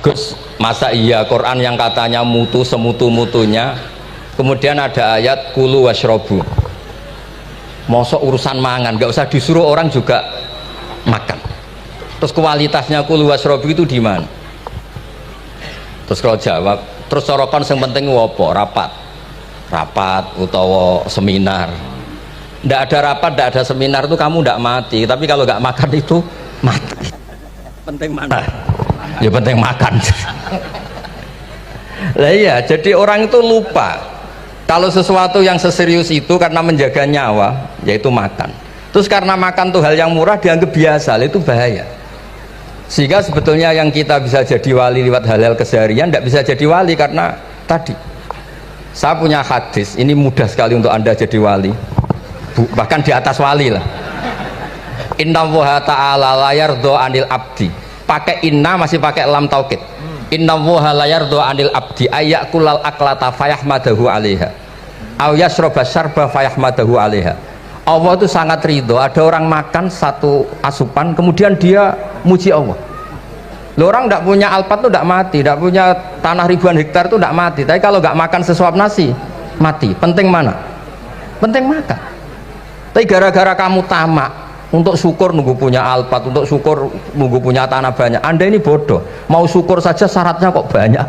Gus, masa iya Quran yang katanya mutu semutu-mutunya, kemudian ada ayat kulu washrobu, mosok urusan mangan, gak usah disuruh orang juga makan. Terus kualitasnya kulu washrobu itu di mana? Terus kalau jawab, terus sorokan yang penting wopo, rapat utawa seminar. Ndak ada rapat, ndak ada seminar itu kamu ndak mati, tapi kalau nggak makan itu mati. Penting mana? Ya penting makan. Lah iya, jadi orang itu lupa kalau sesuatu yang seserius itu karena menjaga nyawa, yaitu makan. Terus karena makan tuh hal yang murah dianggap biasa, itu bahaya. Sehingga sebetulnya yang kita bisa jadi wali lewat hal-hal keseharian tidak bisa jadi wali karena tadi. Saya punya hadis, ini mudah sekali untuk Anda jadi wali, bahkan di atas wali lah. Inna woha ta'ala layar do anil abdi, pakai inna masih pakai lam taukid. Inna woha layar do anil abdi ayak kulal aklata fayahmadahu alaiha aw yasroba syarba fayahmadahu alaiha. Allah itu sangat ridho ada orang makan satu asupan kemudian dia muji Allah. Loh, orang tidak punya alpat itu tidak mati, tidak punya tanah ribuan hektar itu tidak mati, tapi kalau nggak makan sesuap nasi mati. Penting mana? Penting makan. Tapi gara-gara kamu tamak untuk syukur nunggu punya alpat, untuk syukur nunggu punya tanah banyak, Anda ini bodoh, mau syukur saja syaratnya kok banyak.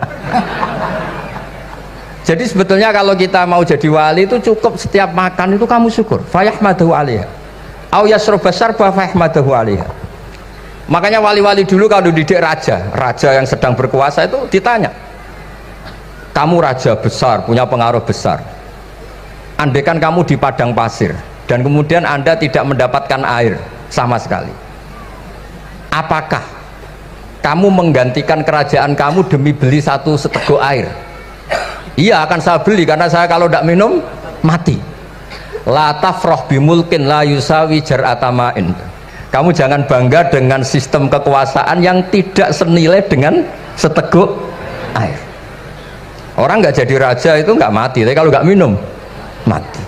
Jadi sebetulnya kalau kita mau jadi wali itu cukup setiap makan itu kamu syukur. Fayahmadahu alaiha. Au yasroba syarba fayahmadahu alaiha. Makanya wali-wali dulu kalau didik raja yang sedang berkuasa itu ditanya, kamu raja besar, punya pengaruh besar. Andaikan kamu di padang pasir dan kemudian Anda tidak mendapatkan air sama sekali, apakah kamu menggantikan kerajaan kamu demi beli satu seteguk air? Iya, akan saya beli karena saya kalau tidak minum mati. La tafroh bimulkin la yusawi jar'atamain. Kamu jangan bangga dengan sistem kekuasaan yang tidak senilai dengan seteguk air. Orang nggak jadi raja itu nggak mati, tapi kalau nggak minum mati.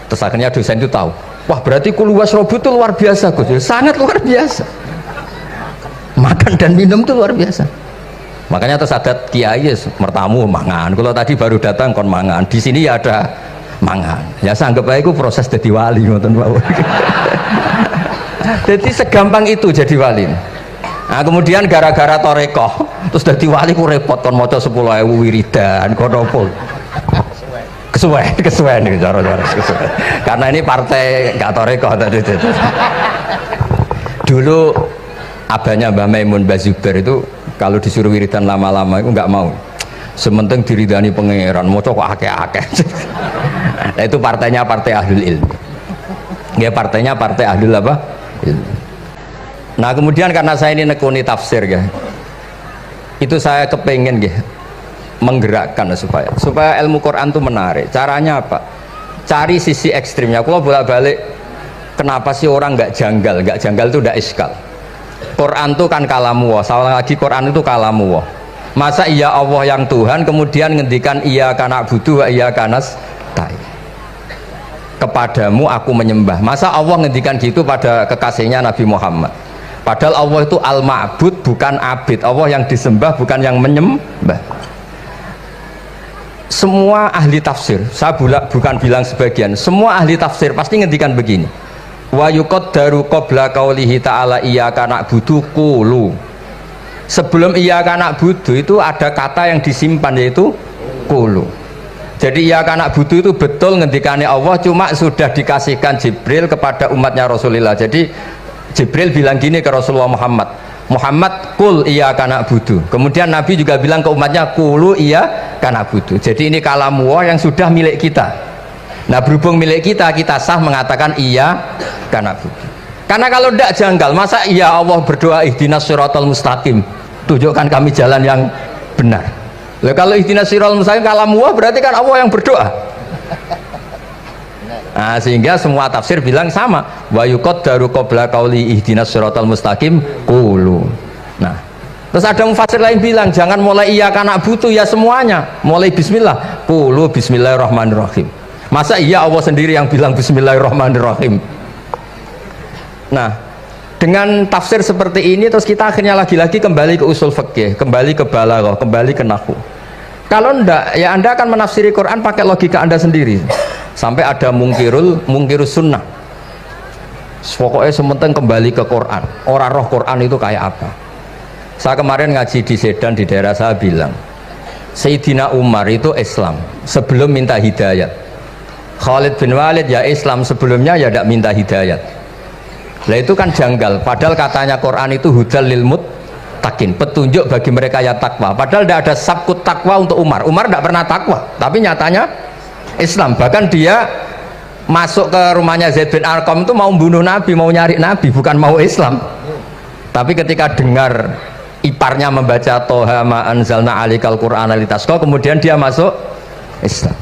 Terus akhirnya dosen itu tahu, wah berarti kulu wasrobu itu luar biasa Gus, sangat luar biasa. Makan dan minum itu luar biasa. Makanya terus ada kiai mertamu mangan. Kalau tadi baru datang kon mangan, di sini ya ada mangan. Ya saya anggap aja itu proses jadi wali, ngoten Pak. Jadi segampang itu jadi wali. Nah, kemudian gara-gara torekoh terus jadi wali ku repot kon maca 10.000 wiridan kon opo. Kesuwen nih cara-cara kesuwen. Karena ini partai enggak torekoh tadi. Dulu abahnya Mbah Maimun Mbah Zubair itu kalau disuruh wiridan lama-lama itu nggak mau, sementing diridani pangeran mau kok akeh-akeh. Nah, itu partainya partai ahlul ilmi ya, partainya partai ahlul apa ilmi. Nah kemudian karena saya ini nekuni tafsir ya, itu saya kepengen ya menggerakkan supaya ilmu Quran itu menarik. Caranya apa? Cari sisi ekstrimnya. Kalau bolak-balik kenapa sih orang nggak janggal itu udah iskal. Quran itu kan kalamu, salah lagi Quran itu kalamu. Masa iya Allah yang Tuhan kemudian ngendikan iya kana budu wa iya kanas tai. Kepadamu aku menyembah. Masa Allah ngendikan gitu pada kekasihnya Nabi Muhammad. Padahal Allah itu al-ma'bud bukan abid. Allah yang disembah bukan yang menyembah. Semua ahli tafsir, saya bukan bilang sebagian, semua ahli tafsir pasti ngendikan begini. Wa yuqaddaru qabla qaulihi ta'ala iyyaka na'budu qulu. Sebelum iyyaka na'budu itu ada kata yang disimpan yaitu qulu. Jadi iyyaka na'budu itu betul ngendikane Allah, cuma sudah dikasihkan Jibril kepada umatnya Rasulullah. Jadi Jibril bilang gini ke Rasulullah Muhammad qul iyyaka na'budu. Kemudian Nabi juga bilang ke umatnya qulu iyyaka na'budu. Jadi ini kalamu yang sudah milik kita. Nah berhubung milik kita sah mengatakan iya karena karena kalau tidak janggal, masa iya Allah berdoa ihdinas siratal mustaqim, tunjukkan kami jalan yang benar. Lah kalau ihdinas siratal mustaqim kalamu berarti kan Allah yang berdoa. Nah sehingga semua tafsir bilang sama, wa yuqaddaru qabla qauli ihdinas siratal mustaqim qulu. Nah terus ada mufassir lain bilang jangan mulai iya karena butuh ya semuanya, mulai bismillah qulu bismillahirrahmanirrahim. Masa iya Allah sendiri yang bilang bismillahirrahmanirrahim. Nah dengan tafsir seperti ini terus kita akhirnya lagi-lagi kembali ke usul fikih, kembali ke balaghah, kembali ke nahwu. Kalau ndak ya Anda akan menafsiri Quran pakai logika Anda sendiri sampai ada mungkirus sunnah. Pokoknya sementing kembali ke Quran, orang roh Quran itu kayak apa. Saya kemarin ngaji di Sedan di daerah saya bilang Sayyidina Umar itu Islam sebelum minta hidayat. Khalid bin Walid ya Islam sebelumnya ya tidak minta hidayat. Lah itu kan janggal, padahal katanya Quran itu hudal lil muttaqin, petunjuk bagi mereka yang takwa. Padahal tidak ada sabkut takwa untuk Umar. Umar tidak pernah takwa, tapi nyatanya Islam. Bahkan dia masuk ke rumahnya Zaid bin Arqam itu mau bunuh Nabi, mau nyari Nabi, bukan mau Islam. Tapi ketika dengar iparnya membaca Toha ma anzalna alikal Qur'ana litasqa, kemudian dia masuk Islam.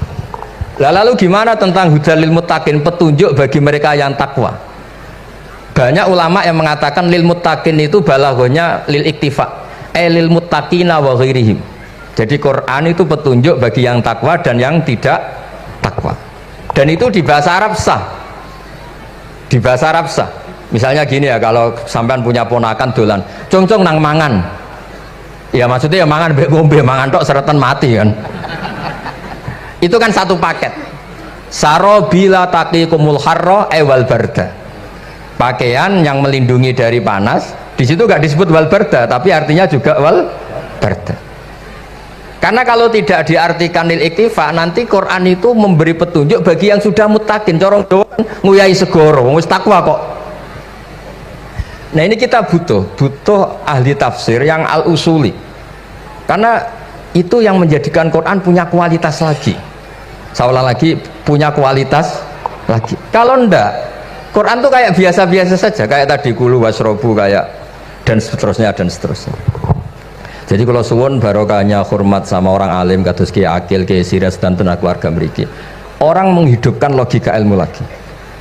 Lalu gimana tentang hudal lil muttaqin, petunjuk bagi mereka yang takwa? Banyak ulama yang mengatakan lil muttaqin itu balaghahnya lil iktifa, lil muttaqina wa ghairihim. Jadi Quran itu petunjuk bagi yang takwa dan yang tidak takwa. Dan itu di bahasa Arab sah. Di bahasa Arab sah. Misalnya gini ya, kalau sampean punya ponakan dolan, congcong nang mangan. Ya maksudnya ya mangan mbek ngombe, mangan tok seretan mati kan. Itu kan satu paket. Sarobila taqikumul harra wal barda. Pakaian yang melindungi dari panas. Di situ gak disebut wal barda, tapi artinya juga wal barda. Karena kalau tidak diartikan lil iktifa, nanti Quran itu memberi petunjuk bagi yang sudah muttaqin. Corong doang nguyai segoro, wis takwa kok. Nah ini kita butuh ahli tafsir yang al-usuli. Karena itu yang menjadikan Quran punya kualitas lagi. Seolah lagi punya kualitas lagi. Kalau ndak, Quran tuh kayak biasa-biasa saja, kayak tadi kulu wasrobu kayak dan seterusnya dan seterusnya. Jadi kalau suwun barokahnya hormat sama orang alim kados Ki Akil, Ki Siras dan tenaga keluarga mriki. Orang menghidupkan logika ilmu lagi.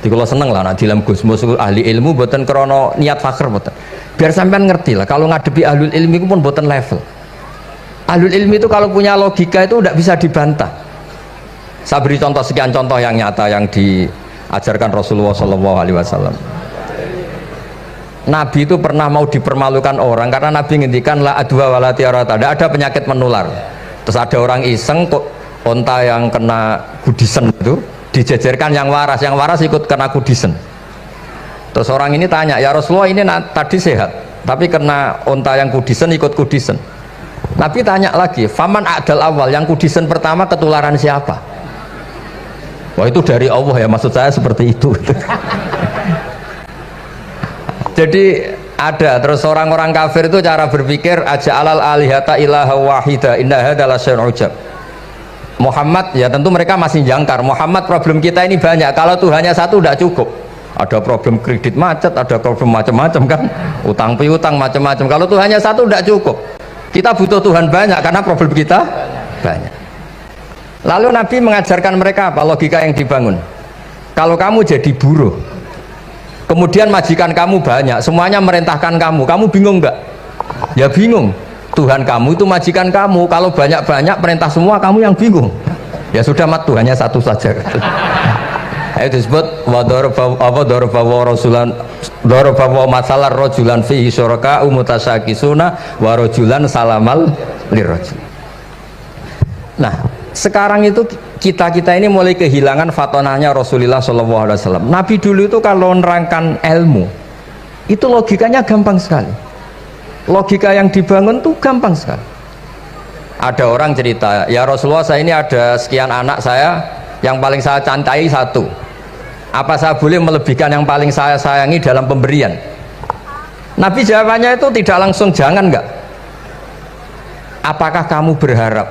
Jadi kalau seneng lah nak dalam Gusmus ahli ilmu boten krono niat fakir boten. Biar sampean ngerti lah kalau ngadepi ahlul ilmi itu pun boten level. Ahlul ilmi itu kalau punya logika itu tidak bisa dibantah. Saya beri contoh sekian contoh yang nyata yang diajarkan Rasulullah SAW. Nabi itu pernah mau dipermalukan orang karena Nabi ngendikan la adwa wala tiarata, tidak ada penyakit menular. Terus ada orang iseng kok onta yang kena kudisen itu dijejerkan yang waras ikut kena kudisen. Terus orang ini tanya, ya Rasulullah ini tadi sehat tapi kena onta yang kudisen ikut kudisen. Nabi tanya lagi, faman adal awal, yang kudisen pertama ketularan siapa? Wah itu dari Allah ya, maksud saya seperti itu. Jadi ada terus orang-orang kafir itu cara berpikir aja alal alihata ilaha wahida inna hadalah syai'un ujab. Muhammad ya tentu mereka masih jangkar. Muhammad problem kita ini banyak. Kalau Tuhannya satu tidak cukup. Ada problem kredit macet, ada problem macam-macam kan, utang piutang macam-macam. Kalau Tuhannya satu tidak cukup. Kita butuh Tuhan banyak karena problem kita banyak. Lalu Nabi mengajarkan mereka apa logika yang dibangun. Kalau kamu jadi buruh, kemudian majikan kamu banyak, semuanya merintahkan kamu bingung nggak? Ya bingung. Tuhan kamu itu majikan kamu, kalau banyak-banyak perintah semua kamu yang bingung. Ya sudah mat Tuhannya satu saja. Itu disebut dorobawa masalah rojulan fi syuraka umutasakisuna warojulan salamal lirojul. Nah sekarang itu kita ini mulai kehilangan fatonahnya Rasulullah SAW. Nabi dulu itu kalau nerangkan ilmu itu logikanya gampang sekali. Logika yang dibangun tuh gampang sekali. Ada orang cerita, ya Rasulullah saya ini ada sekian anak saya, yang paling saya cintai satu. Apa saya boleh melebihkan yang paling saya sayangi dalam pemberian? Nabi jawabannya itu tidak langsung jangan enggak. Apakah kamu berharap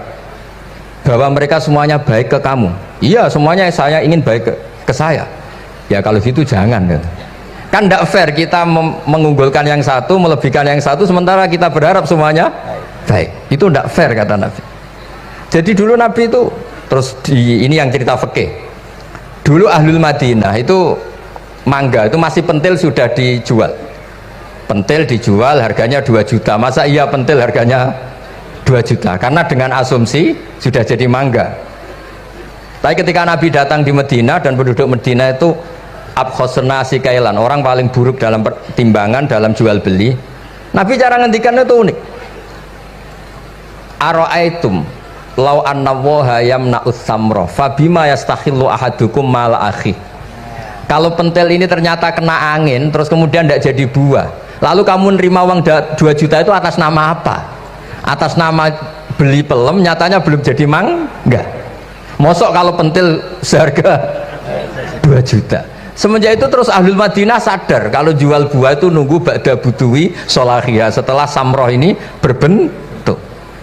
bahwa mereka semuanya baik ke kamu? Iya semuanya saya ingin baik ke saya. Ya kalau gitu jangan gitu. Kan tidak fair kita mengunggulkan yang satu, melebihkan yang satu, sementara kita berharap semuanya baik. Itu tidak fair kata Nabi. Jadi dulu Nabi itu terus ini yang cerita fikih. Dulu Ahlul Madinah itu mangga itu masih pentil sudah dijual. Pentil dijual harganya 2 juta. Masa iya pentil harganya 2 juta? Karena dengan asumsi sudah jadi mangga. Tapi ketika Nabi datang di Madinah dan penduduk Madinah itu abkhasun nasi kailan, orang paling buruk dalam timbangan dalam jual beli. Nabi cara ngendikannya itu unik. Ara'aitum law anna waha yamna'us samra fabima yastakhillu ahadukum mala akhi. Kalau pentil ini ternyata kena angin terus kemudian tidak jadi buah, lalu kamu nerima uang 2 juta itu atas nama apa? Atas nama beli pelem, nyatanya belum jadi enggak. Mosok kalau pentil seharga 2 juta. Semenjak itu terus Ahlul Madinah sadar kalau jual buah itu nunggu ba'da butuwi solahiyah, setelah samroh ini berbentuk.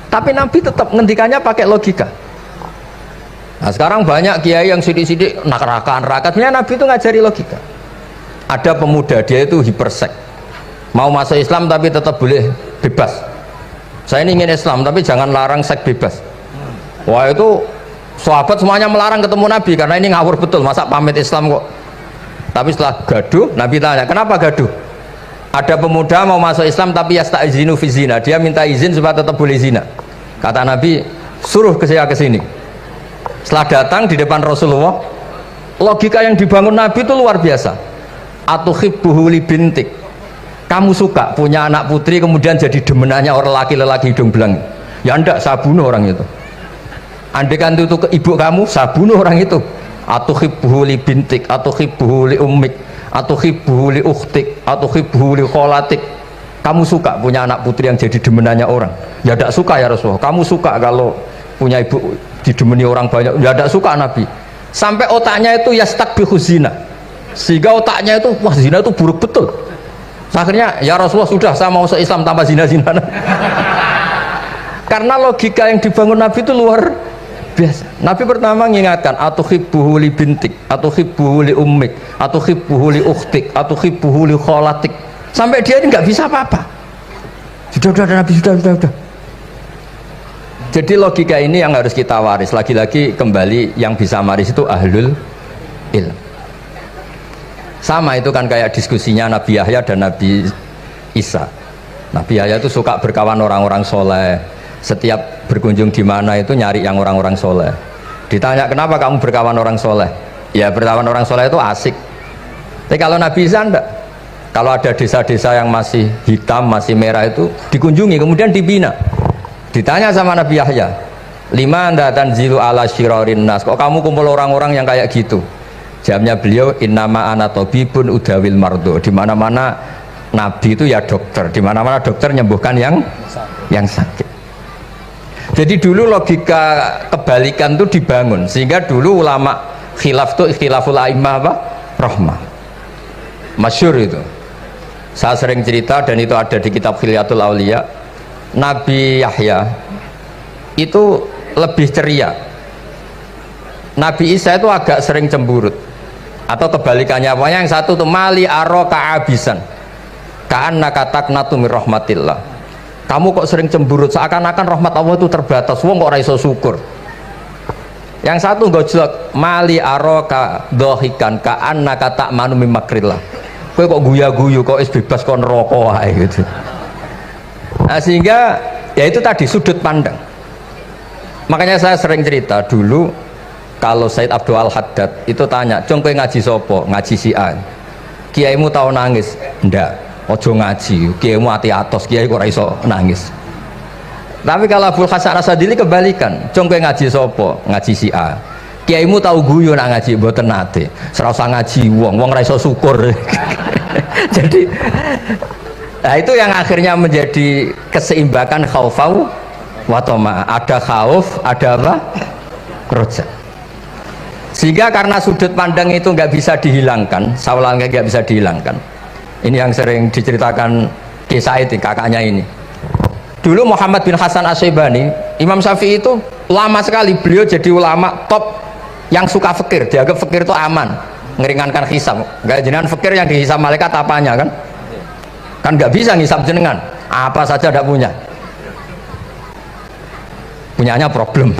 Tapi Nabi tetap ngendikannya pakai logika. Nah sekarang banyak kiai yang sidik-sidik neraka. Sebenarnya Nabi itu ngajari logika. Ada pemuda, dia itu hipersek, mau masuk Islam tapi tetap boleh bebas. Saya ini ingin Islam tapi jangan larang seks bebas. Wah itu sahabat semuanya melarang ketemu Nabi karena ini ngawur betul, masa pamit Islam kok. Tapi setelah gaduh, Nabi tanya, kenapa gaduh? Ada pemuda mau masuk Islam tapi yasta'izinu fi zina, dia minta izin supaya tetap boleh zina. Kata Nabi, suruh saya ke sini. Setelah datang di depan Rasulullah, logika yang dibangun Nabi itu luar biasa. Atuhibbuhu li bintik, kamu suka punya anak putri kemudian jadi demenannya orang laki-laki hidung belang? Ya enggak, saya bunuh orang itu. Andaikan itu ke ibu kamu, saya bunuh orang itu. Atuhibbuhu li bintik, atuhibbuhu li ummik, atuhibbuhu li ukhtik, atuhibbuhu li kholatik. Kamu suka punya anak putri yang jadi demenannya orang? Ya tidak suka ya Rasulullah. Kamu suka kalau punya ibu didemeni orang banyak? Ya tidak suka Nabi. Sampai otaknya itu yastakbihu zina, sehingga otaknya itu wah zina itu buruk betul. Akhirnya ya Rasulullah sudah, saya mau masuk Islam tanpa zina-zina. Karena logika yang dibangun Nabi itu luar biasa. Nabi pertama mengingatkan atuhibbuhu li bintik, atuhibbuhu li ummik, atuhibbuhu li ukhtik, atuhibbuhu li kholatik. Sampai dia ini nggak bisa apa-apa. Sudah Nabi sudah. Jadi logika ini yang harus kita waris. Lagi-lagi kembali yang bisa waris itu ahlul ilm. Sama itu kan kayak diskusinya Nabi Yahya dan Nabi Isa. Nabi Yahya itu suka berkawan orang-orang soleh. Setiap berkunjung di mana itu nyari yang orang-orang soleh. Ditanya kenapa kamu berkawan orang soleh? Ya berkawan orang soleh itu asik. Tapi kalau Nabi Isa enggak. Kalau ada desa-desa yang masih hitam, masih merah itu dikunjungi, kemudian dibina. Ditanya sama Nabi Yahya, lima anda tanzilu ala syirarin nas, kok kamu kumpul orang-orang yang kayak gitu? Jawabnya beliau, innama ana tabibun udawil mardo. Di mana-mana Nabi itu ya dokter, di mana-mana dokter nyembuhkan yang sakit. Jadi dulu logika kebalikan itu dibangun, sehingga dulu ulama khilaf itu ikhtilaful a'immah apa? Rahmah. Masyhur itu. Saya sering cerita dan itu ada di kitab Khilyatul Auliya. Nabi Yahya itu lebih ceria. Nabi Isa itu agak sering cemburut. Atau kebalikannya, pokoknya yang satu tuh mali aro ka'abisan ka'annaka taqnatu min rahmatillah. Kamu kok sering cemburut, seakan-akan rahmat Allah itu terbatas, wong kok ora iso syukur. Yang satu gojlok, mali aro ka dohikan ka'annaka ta'manu min makrillah. Kowe kok guya-guyu, kok is bebas kok neraka wae gitu. Nah, sehingga ya itu tadi sudut pandang. Makanya saya sering cerita dulu kalau Said Abdul Al-Haddad itu tanya, "Cung kowe ngaji sopo?" "Ngaji si A." "Kiaimu tau nangis?" "Ndak." "Ojo ngaji, kiaimu ati atos, kiai kok ora iso nangis." Tapi kalau Abdul Hasan Asadili kebalikan, "Cung kowe ngaji sopo?" "Ngaji si A." "Kiaimu tau guyu nak ngaji?" "Mboten nate." "Ora usah ngaji wong ora iso syukur." Jadi nah itu yang akhirnya menjadi keseimbangan khaufau wa tama. Ada khauf, ada apa? Roja. Sehingga karena sudut pandang itu nggak bisa dihilangkan, sawalnya nggak bisa dihilangkan. Ini yang sering diceritakan kisah itu kakaknya ini. Dulu Muhammad bin Hasan Asy-Syaibani, Imam Syafi'i itu lama sekali beliau jadi ulama top yang suka fikir, dianggap fikir itu aman, ngeringankan hisab. Nggak jenengan fikir yang dihisab malaikat apanya kan? Kan nggak bisa ngisab jenengan, apa saja tidak punya, punyanya problem.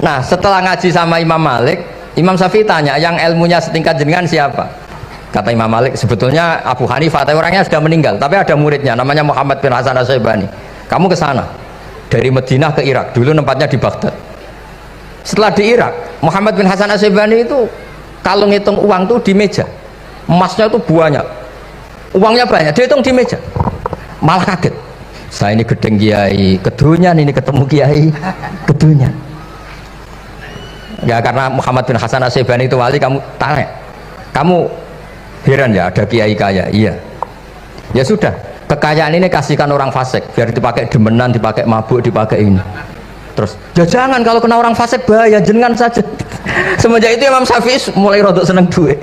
Nah setelah ngaji sama Imam Malik, Imam Syafi'i tanya, yang ilmunya setingkat jenengan siapa? Kata Imam Malik, sebetulnya Abu Hanifah, tapi orangnya sudah meninggal, tapi ada muridnya namanya Muhammad bin Hasan Asy-Syaibani. Kamu ke sana dari Madinah ke Irak, dulu tempatnya di Baghdad. Setelah di Irak, Muhammad bin Hasan Asy-Syaibani itu Kalau ngitung uang tuh di meja, emasnya tuh banyak, uangnya banyak, dia hitung di meja, malah kaget. Saya ini gedeng kiai, kedunyan ini ketemu kiai, kedunyan. Ya karena Muhammad bin Hasan Asyibani itu wali, kamu tanya, kamu heran ya ada kiai kaya? Iya. Ya sudah, kekayaan ini kasihkan orang fasik, biar dipakai demenan, dipakai mabuk, dipakai ini. Terus, ya jangan, kalau kena orang fasik bahaya, jenengan saja. Semenjak itu Imam Syafi'i mulai rodok seneng duit.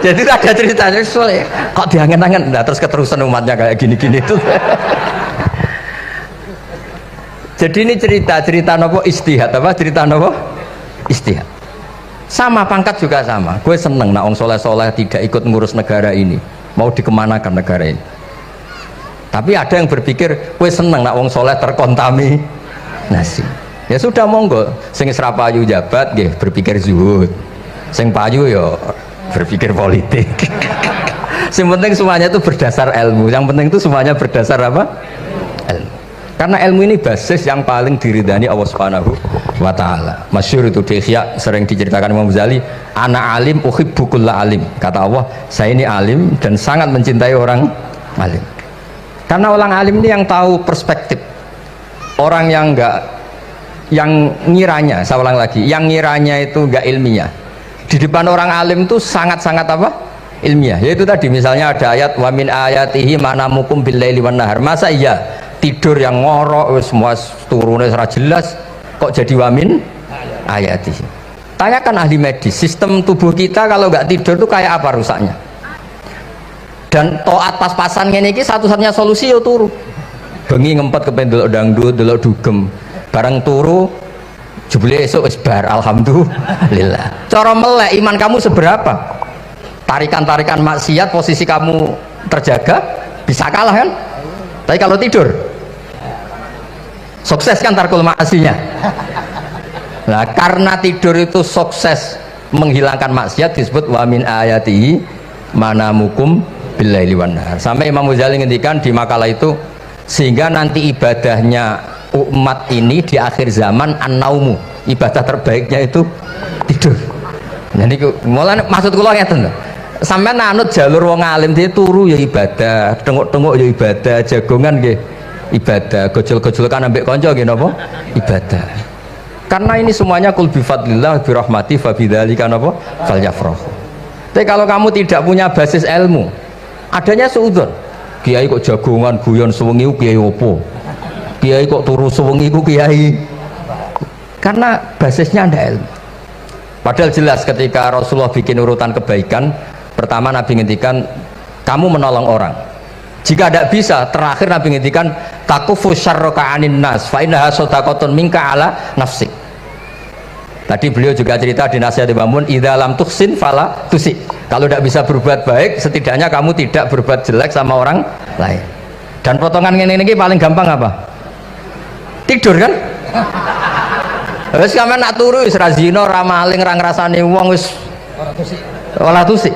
Jadi ada ceritanya soalnya kok diangen-angen, nah terus keterusan umatnya kayak gini-gini tuh. Jadi ini cerita nopo istihad, apa cerita nopo istihad. Sama pangkat juga sama. Gue seneng nak orang soleh-soleh tidak ikut ngurus negara ini, mau dikemanakan negara ini. Tapi ada yang berpikir gue seneng nak orang soleh terkontaminasi. Ya sudah monggo, sing serapayu jabat nggih berpikir zuhud, sing payu ya berpikir politik. Yang penting semuanya itu berdasar ilmu, yang penting itu semuanya berdasar apa? Ilmu. Karena ilmu ini basis yang paling diridani Allah Subhanahu wa ta'ala. Masyhur itu di Ihya sering diceritakan Imam Ghazali, ana alim uhibbu kulla alim. Kata Allah, saya ini alim dan sangat mencintai orang alim. Karena orang alim ini yang tahu perspektif. Orang yang enggak, yang ngiranya, saya ulang lagi, yang ngiranya itu enggak ilmiah, di depan orang alim itu sangat-sangat apa? Ilmiah. Yaitu tadi misalnya ada ayat wa min ayatihi manamukum billaili wan nahar. Masa iya tidur yang ngorok semua turunnya secara jelas kok jadi wa min ayatihi? Tanyakan ahli medis, sistem tubuh kita kalau enggak tidur itu kayak apa rusaknya? Dan toat pas-pasan ini satu-satunya solusi yo turu. Bengi ngempet kepen delok dangdut, delok dugem. Barang turu jebule esuk wis bar, alhamdulillah. Cara melek iman kamu seberapa? Tarikan-tarikan maksiat posisi kamu terjaga bisa kalah kan? Tapi kalau tidur sukses kan tarkul maksinya. Nah, karena tidur itu sukses menghilangkan maksiat disebut wa min ayatihi manamukum billaili wan nahar. Sampai Imam Ghazali ngendikan di makalah itu, sehingga nanti ibadahnya umat ini di akhir zaman an-naumu, ibadah terbaiknya itu tidur. Jadi mulane maksud kula ngeten lho. Sampeyan anut jalur wong alim dia turu ya ibadah, tengok-tengok ya ibadah, jagongan nggih ibadah, gojol-gojolkan ambek kanca nggih napa? Ibadah. Karena ini semuanya kul bi fadlillah bi rahmati fa bidzalika napa? Falyafrahu. Tapi kalau kamu tidak punya basis ilmu, adanya suudzon. Kiai kok jagongan guyon sewengi kiai opo? Kiai kok turu sewengi ku kiai, karena basisnya ada ilmu. Padahal jelas ketika Rasulullah bikin urutan kebaikan, pertama Nabi ngendikan kamu menolong orang. Jika tidak bisa, terakhir Nabi ngendikan takufu syarraka anin nas fa innaha shadaqatun minka ala nafsik. Tadi beliau juga cerita di nasihat Imam Mun, idza lam tuhsin fala tusi. Kalau tidak bisa berbuat baik, setidaknya kamu tidak berbuat jelek sama orang lain. Dan potongan ini paling gampang apa? Tidur kan? Wis sampean nak turu wis ra zina, ra maling, ra ngrasani wong wis ora tusik.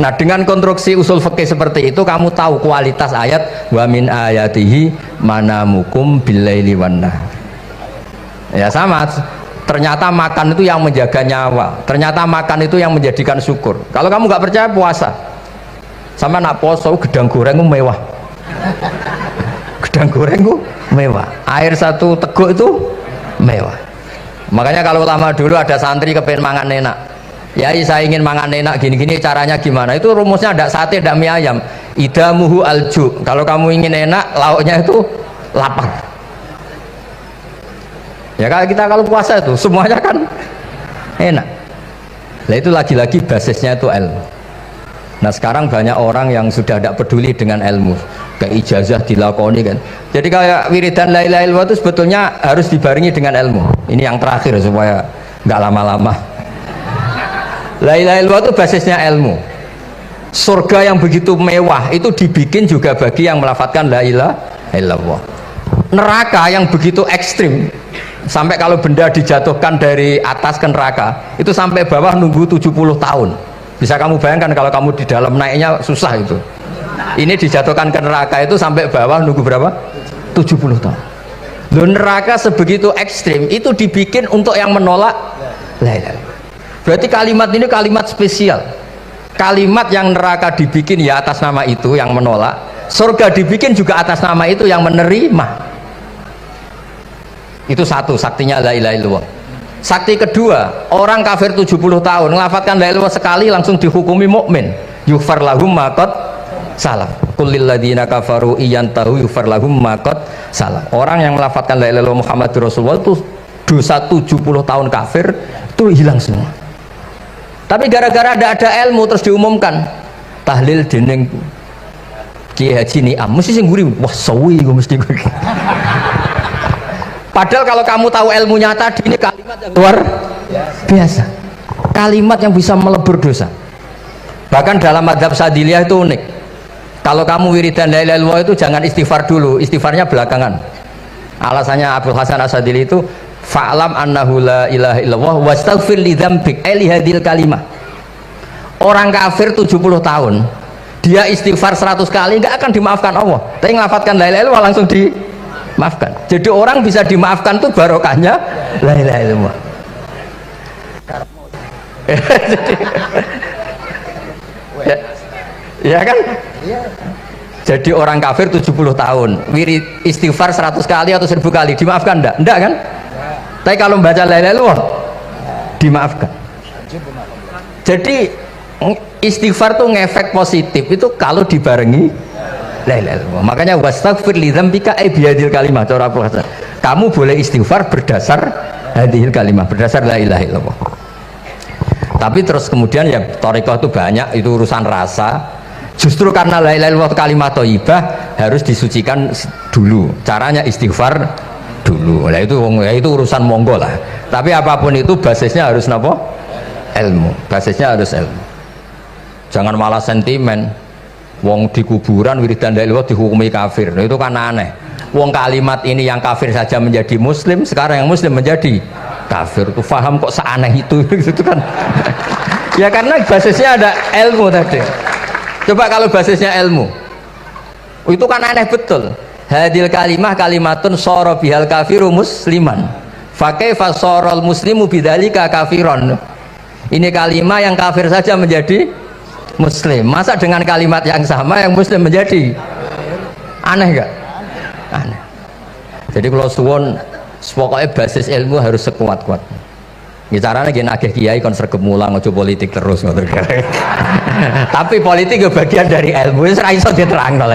Nah, dengan konstruksi usul fikih seperti itu kamu tahu kualitas ayat wa min ayatihi manamukum billaili wan nahar. Ya sama, ternyata makan itu yang menjaga nyawa, ternyata makan itu yang menjadikan syukur. Kalau kamu nggak percaya puasa, sama nak poso gedang goreng mewah. Gedang goreng itu mewah, air satu teguk itu mewah. Makanya kalau lama dulu ada santri kepengen mangan enak, ya saya ingin mangan enak gini-gini, caranya gimana? Itu rumusnya ada sate, ada mie ayam. Idamuhu alju. Kalau kamu ingin enak, lauknya itu lapar. Ya kalau puasa itu semuanya kan enak. Nah itu lagi-lagi basisnya itu ilmu. Nah sekarang banyak orang yang sudah tidak peduli dengan ilmu, kayak ijazah dilakoni kan. Jadi kayak wiridan la ilaha illallah itu sebetulnya harus dibarengi dengan ilmu. Ini yang terakhir supaya nggak lama-lama. La ilaha illallah itu basisnya ilmu. Surga yang begitu mewah itu dibikin juga bagi yang melafadzkan la ilaha illallah. Neraka yang begitu ekstrim, sampai kalau benda dijatuhkan dari atas ke neraka itu sampai bawah nunggu 70 tahun. Bisa kamu bayangkan kalau kamu di dalam, naiknya susah itu. Ini dijatuhkan ke neraka itu sampai bawah nunggu berapa? 70 tahun. Loh, neraka sebegitu ekstrim itu dibikin untuk yang menolak la ilaha illallah. Berarti kalimat ini kalimat spesial, kalimat yang neraka dibikin ya atas nama itu yang menolak, surga dibikin juga atas nama itu yang menerima. Itu satu saktinya la ilaha illallah. Sakti kedua, orang kafir 70 tahun ngelafatkan la ilaha illallah sekali langsung dihukumi mukmin, yughfar lahum ma qad salam. Qul lil ladzina kafaru iyantahu yughfar lahum ma qad salam. Orang yang melafatkan la ilaha illallah Muhammadur Rasulullah itu dosa 70 tahun kafir itu hilang semua. Tapi gara-gara ada ilmu terus diumumkan tahlil dening Kiai Haji Niam mesti sing nguri, wah sawi gue mesti gue. Padahal kalau kamu tahu ilmunya tadi, ini kalimat yang luar biasa, kalimat yang bisa melebur dosa. Bahkan dalam mazhab Sadiliyah itu unik, kalau kamu wiridan la ilaha illallah itu jangan istighfar dulu, istighfarnya belakangan. Alasannya Abdul Hasan As-Sadili itu fa'lam annahu la ilaha illallah wastaghfir li dzambik li hadhil kalimah. Orang kafir 70 tahun dia istighfar 100 kali nggak akan dimaafkan Allah, tapi ngelafatkan la ilaha illallah langsung dimaafkan. Jadi orang bisa dimaafkan tuh barokahnya la ilaha illallah. Ya kan? Jadi orang kafir 70 tahun wirid istighfar 100 kali atau 1000 kali dimaafkan enggak kan? Tapi kalau membaca la ilaha illallah dimaafkan. Jadi istighfar tuh ngefek positif itu kalau dibarengi la ilaha illallah. Makanya wastaghfir li dzambika bihadil kalimah, cara Abu Hasan. Kamu boleh istighfar berdasar hadhil kalimah, berdasar la ilaha illallah. Tapi terus kemudian ya thariqah itu banyak, itu urusan rasa. Justru karena la ilaha illallah kalimat thayyibah harus disucikan dulu. Caranya istighfar dulu. Nah itu urusan monggo lah. Tapi apapun itu basisnya harus napa? Ilmu. Basisnya harus ilmu. Jangan malah sentimen. Wong di kuburan wiridan la ilaha illallah dihukumi kafir. Nah, itu kan aneh. Wong kalimat ini yang kafir saja menjadi muslim, sekarang yang muslim menjadi kafir. Itu paham kok seaneh itu gitu kan. Ya karena basisnya ada ilmu tadi. Coba kalau basisnya ilmu itu kan aneh betul. Hadil kalimah kalimatun soro bihal kafiru musliman fakaifa sorol muslimu bidzalika kafiron. Ini kalimat yang kafir saja menjadi muslim, masa dengan kalimat yang sama yang muslim menjadi aneh gak? Aneh. Jadi kalau suwon pokoknya basis ilmu harus sekuat-kuat. Ini caranya gini agak kiai kon sregep mulang ojo politik terus ngoten. Tapi politik bagian dari ilmu, wis ra iso diterangno.